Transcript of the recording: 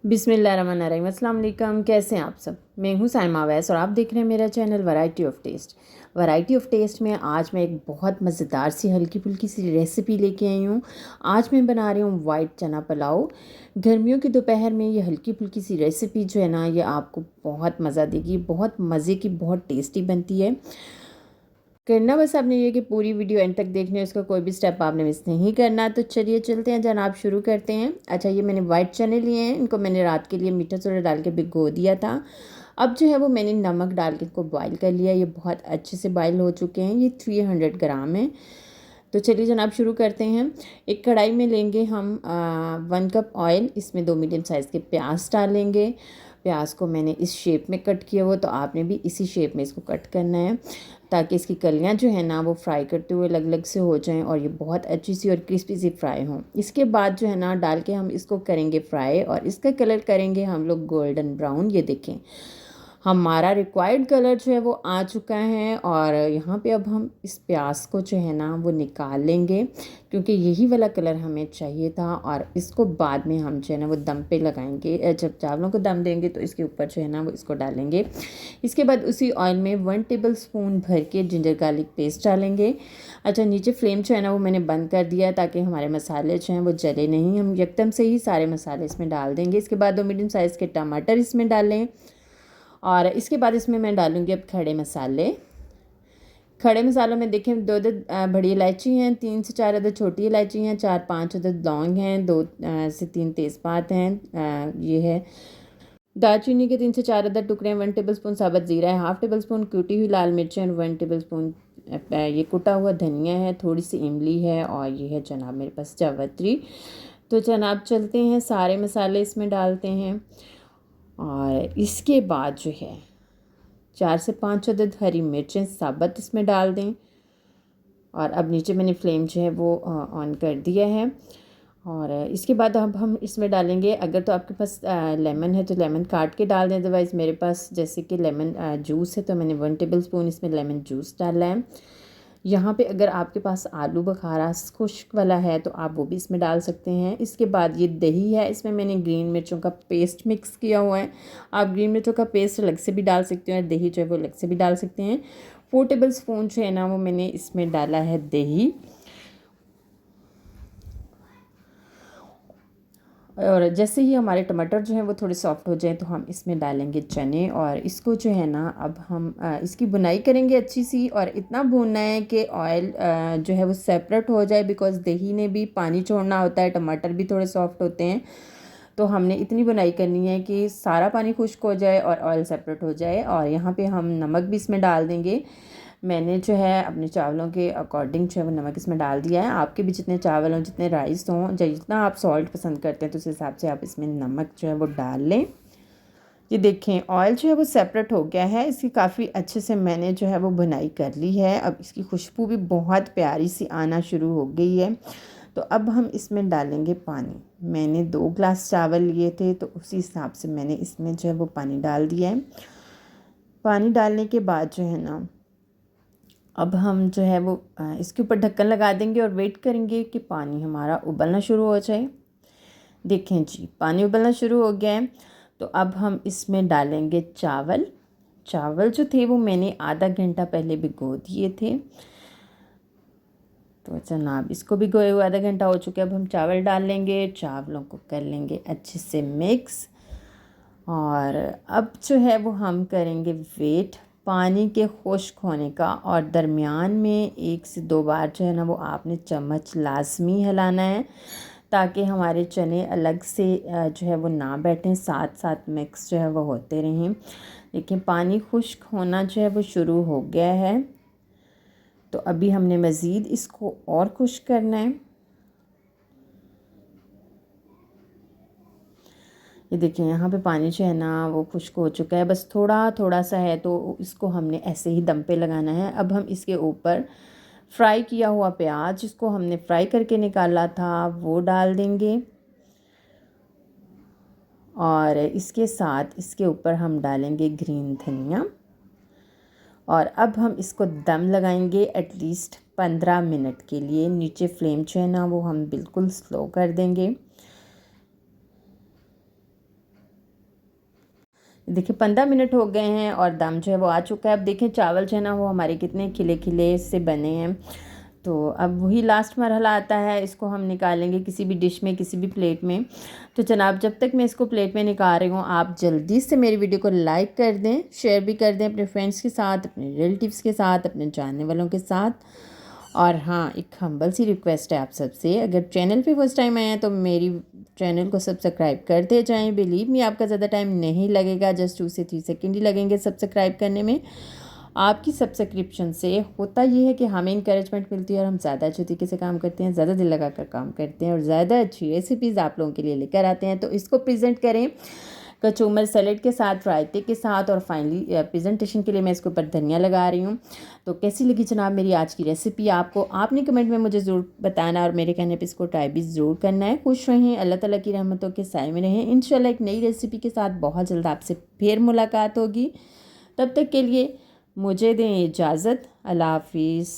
बिस्मिल्लाहिर्रहमानिर्रहीम। अस्सलाम वालेकुम। कैसे हैं आप सब? मैं हूँ साइमा अवैस और आप देख रहे हैं मेरा channel variety of taste. Variety of taste में आज मैं एक बहुत मज़ेदार सी हल्की फुल्की सी रेसिपी लेके आई हूँ। आज मैं बना रही हूँ वाइट चना पुलाव। गर्मियों की दोपहर में ये हल्की फुल्की सी रेसिपी जो है ना, ये आपको बहुत मज़ा देगी, बहुत मज़े की, बहुत टेस्टी बनती है। करना बस आपने ये कि पूरी वीडियो एंड तक देखनी है, उसका कोई भी स्टेप आपने मिस नहीं करना। तो चलिए चलते हैं जनाब, शुरू करते हैं। अच्छा, ये मैंने वाइट चने लिए हैं, इनको मैंने रात के लिए मीठा सोडा डाल के भिगो दिया था। अब जो है वो मैंने नमक डाल के इसको बॉईल कर लिया। ये बहुत अच्छे से बॉईल हो चुके हैं। ये 300 ग्राम है। तो चलिए जनाब शुरू करते हैं। एक कढ़ाई में लेंगे हम 1 कप ऑयल, इसमें 2 मीडियम साइज़ के प्याज डालेंगे। प्याज को मैंने इस शेप में कट किया हुआ, तो आपने भी इसी शेप में इसको कट करना है, ताकि इसकी कलियां जो है ना वो फ्राई करते हुए अलग अलग से हो जाएं और ये बहुत अच्छी सी और क्रिस्पी सी फ्राई हों। इसके बाद जो है ना डाल के हम इसको करेंगे फ्राई और इसका कलर करेंगे हम लोग गोल्डन ब्राउन। ये देखें, हमारा रिक्वायर्ड कलर जो है वो आ चुका है। और यहाँ पे अब हम इस प्याज को जो है ना वो निकाल लेंगे, क्योंकि यही वाला कलर हमें चाहिए था। और इसको बाद में हम जो है ना वो दम पे लगाएंगे। जब चावलों को दम देंगे तो इसके ऊपर जो है ना वो इसको डालेंगे। इसके बाद उसी ऑयल में 1 टेबल स्पून भर के जिंजर गार्लिक पेस्ट डालेंगे। अच्छा, नीचे फ्लेम जो है ना वो मैंने बंद कर दिया, ताकि हमारे मसाले जो हैं वो जले नहीं। हम एकदम से ही सारे मसाले इसमें डाल देंगे। इसके बाद 2 मीडियम साइज़ के टमाटर इसमें डालें। और इसके बाद इसमें मैं डालूँगी अब खड़े मसाले। खड़े मसालों में देखें, 2 अदद बड़ी इलायची हैं, 3 से 4 अदद छोटी इलायची हैं, 4-5 अदद लौंग हैं, 2 से 3 तेज़पात हैं। ये है दालचीनी के 3 से 4 अदद टुकड़े हैं, 1 टेबल स्पून साबुत ज़ीरा है, हाफ़ टेबल स्पून कुटी हुई लाल मिर्चें, 1 टेबल स्पून ये कुटा हुआ धनिया है, थोड़ी सी इमली है, और ये है जनाब मेरे पास जावित्री। तो जनाब चलते हैं, सारे मसाले इसमें डालते हैं। और इसके बाद जो है 4 से 5 अदद हरी मिर्चें साबुत इसमें डाल दें। और अब नीचे मैंने फ्लेम जो है वो ऑन कर दिया है। और इसके बाद अब हम इसमें डालेंगे, अगर तो आपके पास लेमन है तो लेमन काट के डाल दें, अदरवाइज़ मेरे पास जैसे कि लेमन जूस है, तो मैंने 1 टेबल स्पून इसमें लेमन जूस डाला है। यहाँ पे अगर आपके पास आलू बुखारा खुश्क वाला है तो आप वो भी इसमें डाल सकते हैं। इसके बाद ये दही है, इसमें मैंने ग्रीन मिर्चों का पेस्ट मिक्स किया हुआ है। आप ग्रीन मिर्चों का पेस्ट अलग से भी डाल सकते हैं, दही जो है वो अलग से भी डाल सकते हैं। 4 टेबल स्पून जो है ना वो मैंने इसमें डाला है दही। और जैसे ही हमारे टमाटर जो हैं वो थोड़े सॉफ्ट हो जाएं तो हम इसमें डालेंगे चने। और इसको जो है ना अब हम इसकी बुनाई करेंगे अच्छी सी, और इतना भूनना है कि ऑयल जो है वो सेपरेट हो जाए, बिकॉज़ दही ने भी पानी छोड़ना होता है, टमाटर भी थोड़े सॉफ्ट होते हैं। तो हमने इतनी बुनाई करनी है कि सारा पानी खुश्क हो जाए और ऑयल सेपरेट हो जाए। और यहाँ पे हम नमक भी इसमें डाल देंगे। मैंने जो है अपने चावलों के अकॉर्डिंग जो है वो नमक इसमें डाल दिया है। आपके भी जितने चावल हों, जितने राइस हों, जितना आप सॉल्ट पसंद करते हैं तो उस हिसाब से आप इसमें नमक जो है वो डाल लें। ये देखें, ऑयल जो है वो सेपरेट हो गया है। इसकी काफ़ी अच्छे से मैंने जो है वो बुनाई कर ली है। अब इसकी खुशबू भी बहुत प्यारी सी आना शुरू हो गई है। तो अब हम इसमें डालेंगे पानी। मैंने 2 ग्लास चावल लिए थे, तो उसी हिसाब से मैंने इसमें जो है वो पानी डाल दिया है। पानी डालने के बाद जो है ना अब हम जो है वो इसके ऊपर ढक्कन लगा देंगे और वेट करेंगे कि पानी हमारा उबलना शुरू हो जाए। देखें जी, पानी उबलना शुरू हो गया है। तो अब हम इसमें डालेंगे चावल। चावल जो थे वो मैंने आधा घंटा पहले भिगो दिए थे। तो जनाब इसको भिगोए हुए आधा घंटा हो चुका है। अब हम चावल डाल लेंगे, चावलों को कर लेंगे अच्छे से मिक्स। और अब जो है वो हम करेंगे वेट पानी के खुश्क होने का, और दरमियान में 1 से 2 बार जो है ना वो आपने चम्मच लाजमी हिलाना है, ताकि हमारे चने अलग से जो है वो ना बैठें, साथ साथ मिक्स जो है वो होते रहें। देखिए, पानी खुश्क होना जो है वो शुरू हो गया है। तो अभी हमने मज़ीद इसको और खुश्क करना है। ये देखिए, यहाँ पे पानी जो है ना वो खुश्क हो चुका है, बस थोड़ा थोड़ा सा है, तो इसको हमने ऐसे ही दम पे लगाना है। अब हम इसके ऊपर फ्राई किया हुआ प्याज, जिसको हमने फ्राई करके निकाला था, वो डाल देंगे। और इसके साथ इसके ऊपर हम डालेंगे ग्रीन धनिया। और अब हम इसको दम लगाएंगे एटलीस्ट 15 मिनट के लिए। नीचे फ्लेम जो है ना वो हम बिल्कुल स्लो कर देंगे। देखिए 15 मिनट हो गए हैं और दम जो है वो आ चुका है। अब देखें चावल जो है ना वो हमारे कितने खिले खिले से बने हैं। तो अब वही लास्ट मरहला आता है, इसको हम निकालेंगे किसी भी डिश में, किसी भी प्लेट में। तो जनाब जब तक मैं इसको प्लेट में निकाल रही हूँ, आप जल्दी से मेरी वीडियो को लाइक कर दें, शेयर भी कर दें अपने फ्रेंड्स के साथ, अपने रिलेटिव्स के साथ, अपने जानने वालों के साथ। और हाँ, एक हम्बल सी रिक्वेस्ट है आप सबसे, अगर चैनल पे फर्स्ट टाइम आए हैं तो मेरी चैनल को सब्सक्राइब करते जाएं। बिलीव मी, आपका ज़्यादा टाइम नहीं लगेगा, जस्ट 2 से 3 सेकेंड ही लगेंगे सब्सक्राइब करने में। आपकी सब्सक्रिप्शन से होता ये है कि हमें इंकरेजमेंट मिलती है और हम ज़्यादा अच्छे तरीके से काम करते हैं, ज़्यादा दिल लगा कर काम करते हैं और ज़्यादा अच्छी रेसिपीज़ आप लोगों के लिए लेकर आते हैं। तो इसको प्रेजेंट करें कचूमर सैलेड के साथ, रायते के साथ, और फाइनली प्रेजेंटेशन के लिए मैं इसके ऊपर धनिया लगा रही हूँ। तो कैसी लगी जनाब मेरी आज की रेसिपी आपको, आपने कमेंट में मुझे ज़रूर बताना और मेरे कहने पे इसको ट्राई भी ज़रूर करना है। खुश रहें, अल्लाह ताला की रहमतों के साए में रहें। इंशाल्लाह एक नई रेसिपी के साथ बहुत जल्द आपसे फिर मुलाकात होगी। तब तक के लिए मुझे दें इजाज़त। अल्लाह हाफिज़।